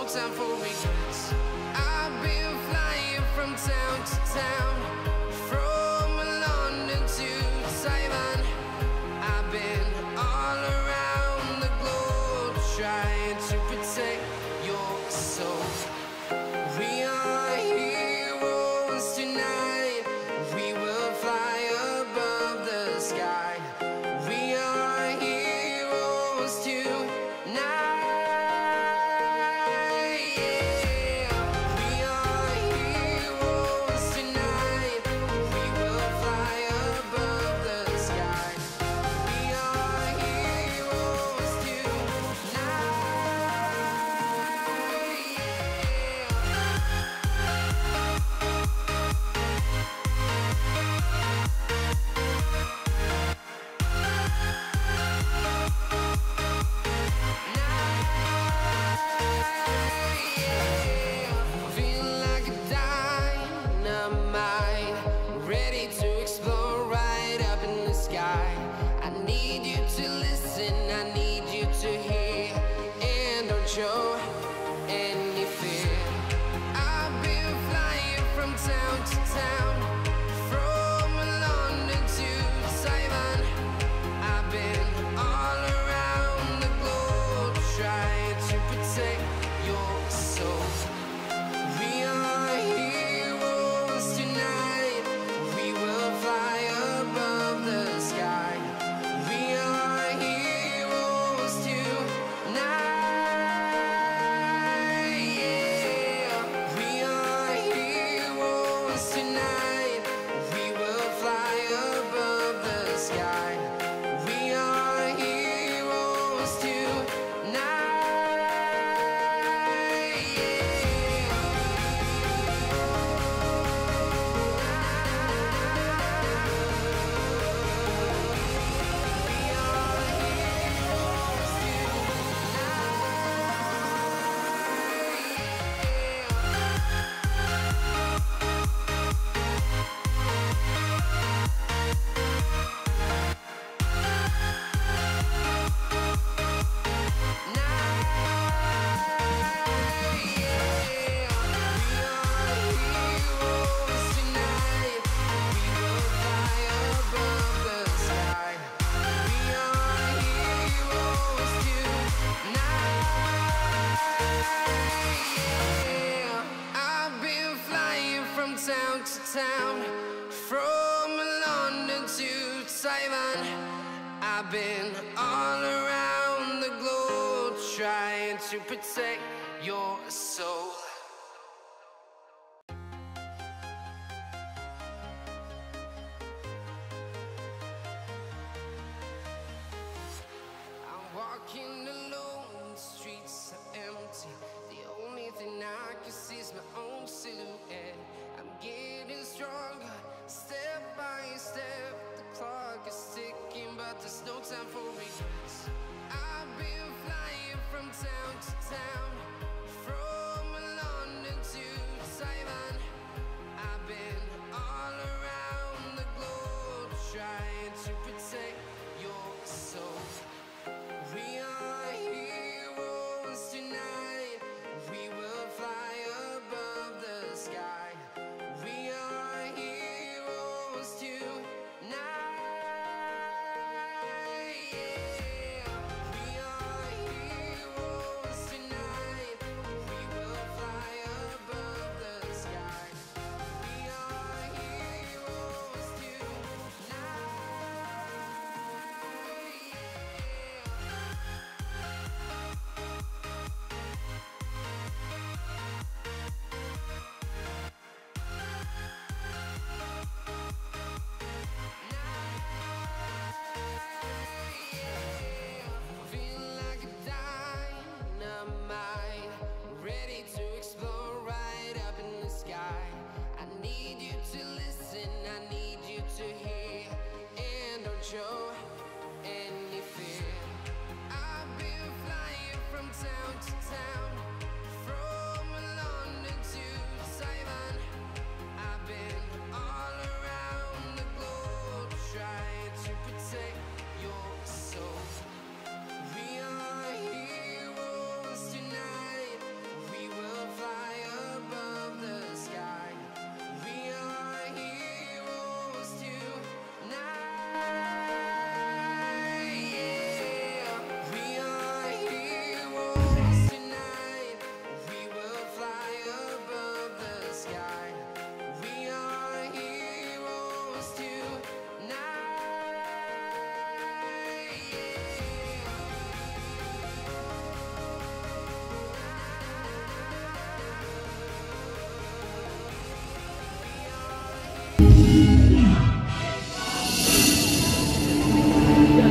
time for regrets. I've been flying from town to town, from London to Taiwan. I've been all around the globe trying to protect your soul. We are heroes tonight. We will fly above the sky. We are heroes tonight. Show any fear. I've been flying from town to town, from London to Taiwan. I've been all around the globe trying to protect your soul. We are heroes tonight. We will fly above the sky. We are heroes tonight. Town to town, from London to Taiwan. I've been all around the globe trying to protect your soul. I'm walking alone, the streets are empty. The only thing I can see is my own silhouette. I'm getting stronger, step by step. The clock is ticking, but there's no time for regrets. I've been flying from town to town, from London to Taiwan. I've been all around the globe trying to protect your soul. We are heroes tonight. We will fly above the sky. We are heroes tonight.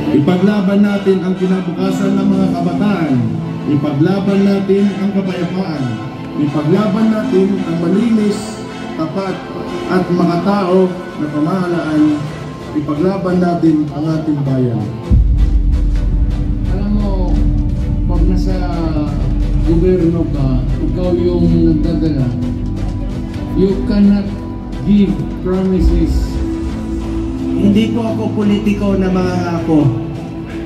Ipaglaban natin ang kinabukasan ng mga kabataan. Ipaglaban natin ang kapayapaan. Ipaglaban natin ang malinis, tapat at mga tao na pamahalaan. Ipaglaban natin ang ating bayan. Alam mo, pag nasa gobyerno ka, ikaw yung nagdadala, you cannot give promises. Hindi po ako politiko na mangangako.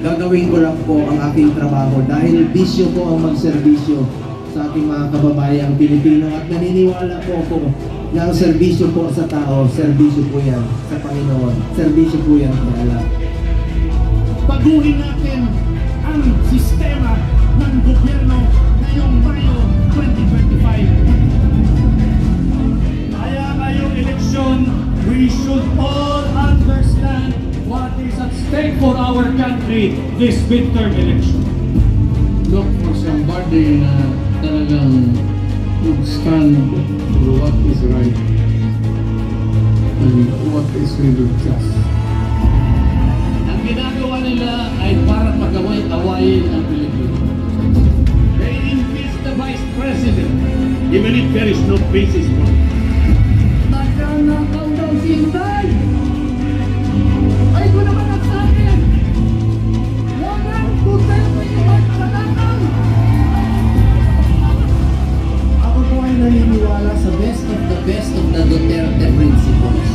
Gagawin ko lang po ang aking trabaho dahil bisyo po ang magserbisyo sa ating mga kababayang Pilipino at naniniwala po ako na ang serbisyo po sa tao, serbisyo po yan sa Panginoon. Serbisyo po yan sa Allah. Baguhin natin ang sistema ng gobyerno ngayong Mayo 2025. Kaya ngayong eleksyon, we should all understand what is at stake for our country this midterm election. Look for somebody na talagang would stand for what is right and what is really just. Ang ginagawa nila ay para pag-away-awayin ang Pilipinas. They impeach the Vice President even if there is no basis for it. Nagnanakaw daw si Inday! Ay ko naman nagsabi! Walang tutay mo yung magkakanakaw! Ako po ay naniniwala sa best of the Duterte principles.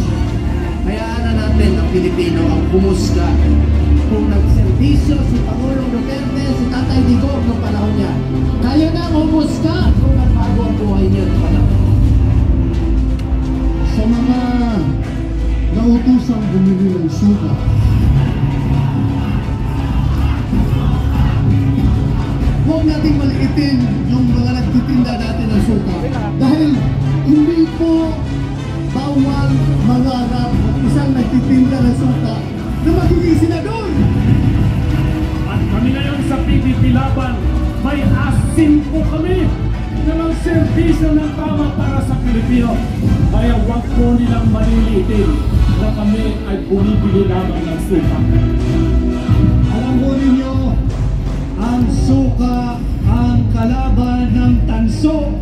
Hayaan na natin ang Pilipino ang humusga kung nagserbisyo si Pangulong Duterte, si Tatay Digong noong panahon niya. Kayo na humusga kung nagbago ang buhay niyo noong panahon. Sa mga nautusang bumili ng suka, huwag nating maliitin yung mga nagtitinda natin ng suka dahil hindi po bawal mangarap at isang nagtitinda ng suka na magiging senador. At kami ngayon sa PBB Laban, may asim po kami na magserbisyo ng tama para sa Pilipino. Kaya huwag po nilang malilitin na kami ay bumibili lamang ng suka. Alam mo ninyo, ang suka ang kalaban ng tanso.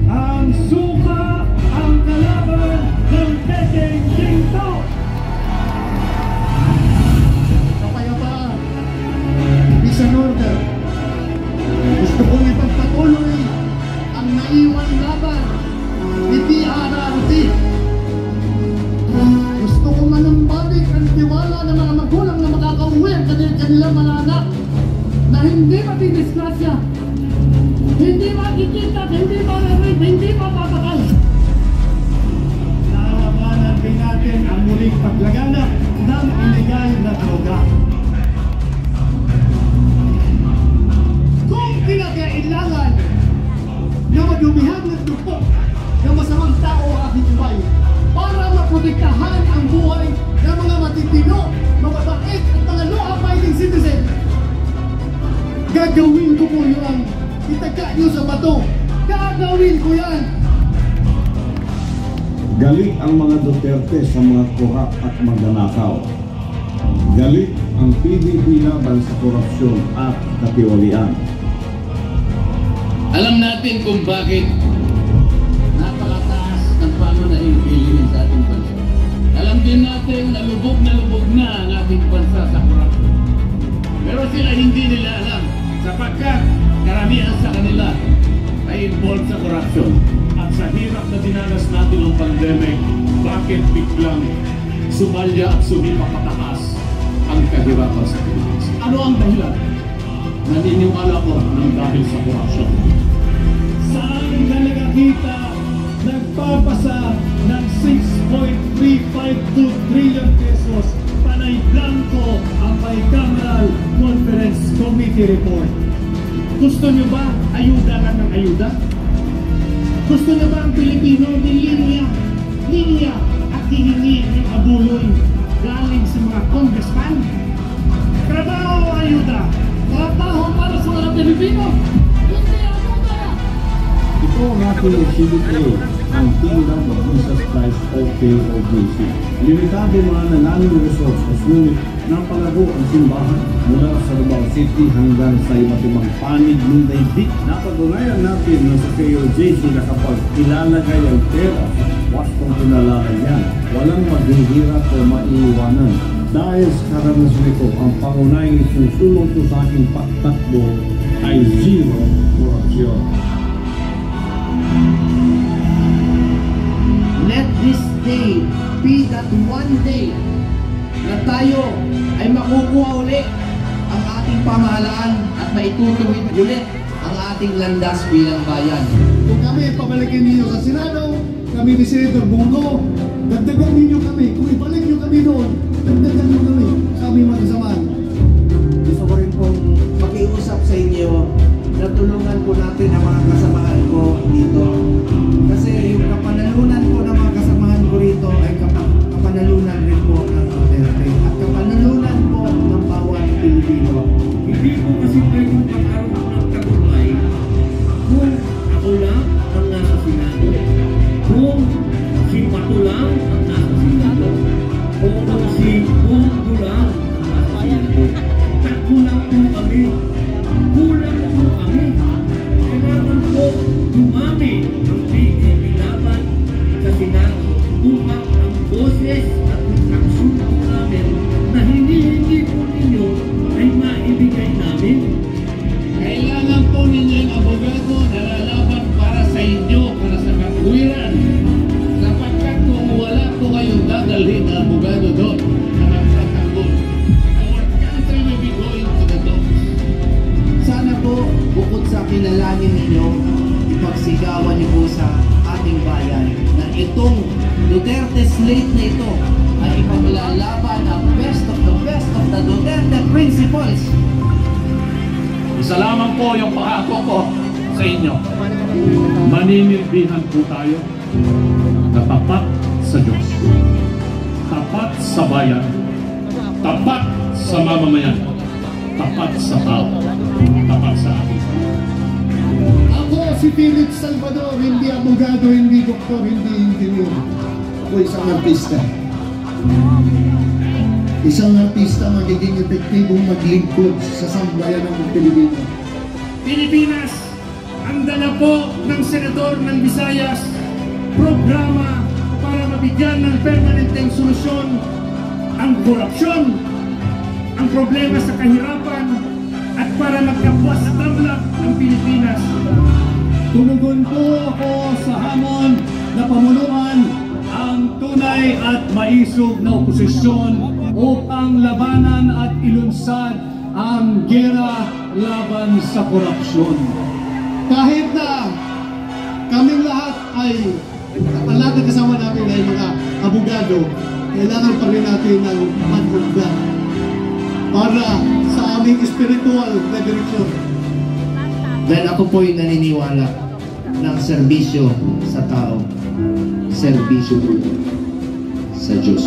Ang suka ang kalaban ng Peking Ginto. Kapayapaan, peace and order. Gusto kong ipagpatuloy ang naiwan laban ni PRRT. Gusto kong manambalik ang tiwala ng mga magulang na makakauwi ang kanilang mga anak na hindi matidisgrasya, hindi makikita, hindi mararip, hindi mapapakal. Lalabanan din natin ang muling paglaganap ng illegal na droga. Kung kinakailangan na madumihan ng dugo ng masamang tao ang aking buhay para maprotektahan ang buhay ng mga matitino, mababait at mga law-abiding citizen, gagawin ko po yun. Itaga nyo sa bato. Gagawin ko yan. Galit ang mga Duterte sa mga korap at magnanakaw. Galit ang PBB laban sa korupsyon at katiwalian. Alam natin kung bakit napakataas ng pangunahing bilihin sa ating bansa. Alam din natin na lubog na ang ating bansa sa korupsyon. Pero sila hindi nila alam sapagkat karamihan sa kanila ay involved sa korupsyon. At sa hirap na dinanas natin ng pandemic, bakit biglang sumalya at sumipa pataas ang kahirapan sa Pilipinas? Ano ang dahilan? Naniniwala ko ng dahil sa korupsyon. Saan ka nakakita nagpapasa ng 6.352 trillion pesos panay blanco ang bicameral conference committee report? Gusto nyo ba ayuda lang ng ayuda? Gusto nyo ba ang Pilipino linya at hihingi ng abuloy galing sa mga congressman? Trabaho o ayuda? Trabaho para sa mga Pilipino? Hindi ayuda! Ito ang ating exhibit A. ang Kingdom of Jesus Christ o KOJC. Limitado mga nanaling resources, ngunit napalago ang simbahan mula sa Davao City hanggang sa iba't ibang panig ng daigdig. Napatunayan natin na sa KOJC na kapag ilalagay ang pera sa wastong pinalalagyan, walang maghihirap o maiiwanan. Dahil sa karanasan ito, ang pangunahing susulong ko sa aking pagtakbo ay zero corruption. Let this day be that one day na tayo ay makukuha ulit ang ating pamahalaan at maitutuwid ulit ang ating landas bilang bayan. Kung kami pabalikin ninyo sa Senado, kami ni Senator Bongo, dagdagan ninyo kami. Kung ibalik nyo kami doon, dagdagan nyo kami. Kami magkasamaan. Gusto ko rin pong makiusap sa inyo na tulungan po natin ang mga kasamahan ko dito. Kasi yung kapanalunan po ng mga kasamahan ko rito ay kapanalunan rin po ng Duterte at kapanalunan po ng bawat Pilipino. Hindi ko kasi pwedeng pagkaroon ng tagumpay kung ako lang ang nasa Senado, kung si Pato lang ang nasa Senado, o kung si Bongo lang ang nasa Senado. Kulang po kami. Kulang po kami. Kailangan po dumami ang PDP laban sa Senado upang ang boses at instruksyon po namin na hindi po ninyo ay maibigay namin. Kailangan po ninyo yung abogado na lalaban para sa inyo, para sa katwiran. Sapagkat kung wala po kayong dadalhin na abogado doon, na magtatanggol, our country will be going to the dogs. Sana po, bukod sa kinalanin ninyo, ipagsigawan niyo po sa ating bayan na itong Duterte slate na ito ay ipaglalaban ang best of the Duterte principles. Isa lamang po yung pangako ko sa inyo. Maninilbihan po tayo na tapat sa Diyos, tapat sa bayan, tapat sa mamamayan, tapat sa tao, tapat sa atin. Ako si Philip Salvador, hindi abogado, hindi doktor, hindi engineer. Ako isang artista. Isang artista magiging epektibong maglingkod sa sambayan ng Pilipino. Pilipinas, ang dala po ng Senador ng Visayas, programa para mabigyan ng permanenteng solusyon ang korupsyon, ang problema sa kahirapan, at para magkapwas sa tabla ang Pilipinas. Tumugon po ako sa hamon na pamunuan ang tunay at maisog na oposisyon upang labanan at ilunsad ang gera laban sa korupsyon. Kahit na kaming lahat ay ang lahat ng kasama natin ay mga abogado, kailangan pa rin natin ng manhugda para sa aming spiritual na direksyon. Dahil ako po'y naniniwala ng serbisyo sa tao, serbisyo sa Diyos.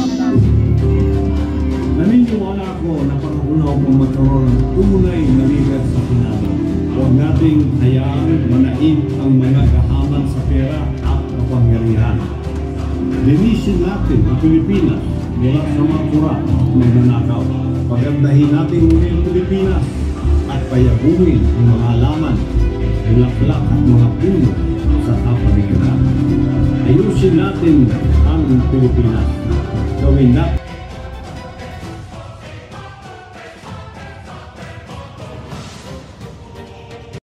Naniniwala ako na pangunaw kung magkaroon ng tunay na ligat sa Senado. Huwag nating hayaan manain ang mga kahaman sa pera at kapangyarihan. Linisin natin ang Pilipinas mula sa mga kura at magnanakaw. Pagandahin natin muli ang Pilipinas at payagungin ang mga halaman, bulaklak at mga puno sa kapaligiran. Ayusin natin ang Pilipinas. Gawin natin